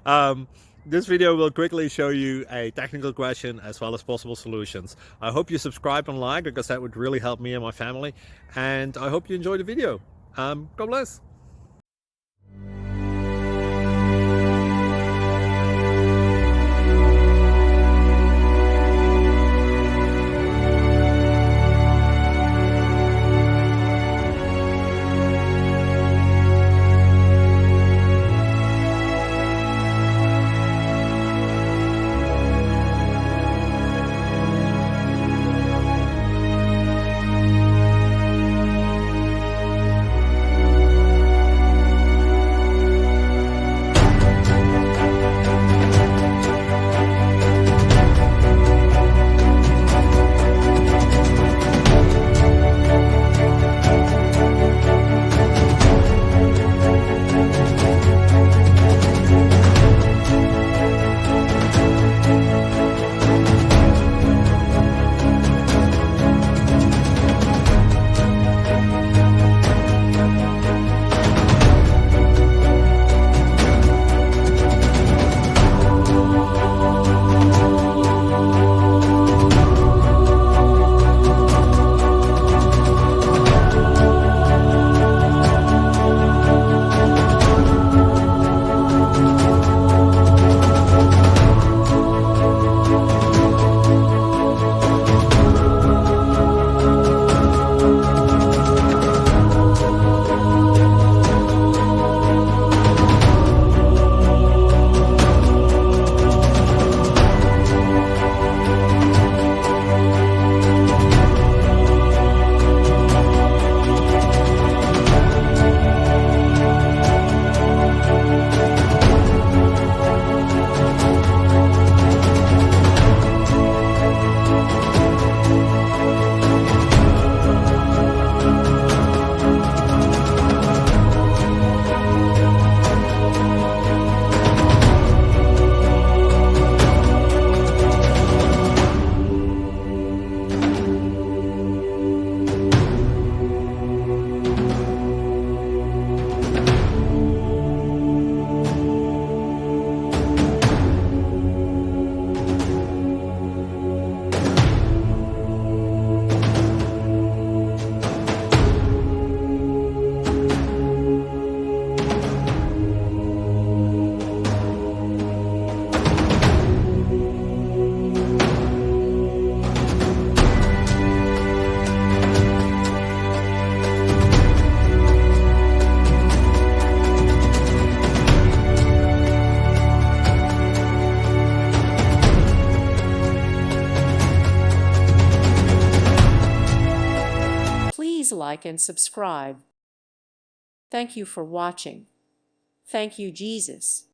um, this video will quickly show you a technical question as well as possible solutions. I hope you subscribe and like, because that would really help me and my family. And I hope you enjoy the video. God bless. Please like and subscribe. Thank you for watching. Thank you, Jesus.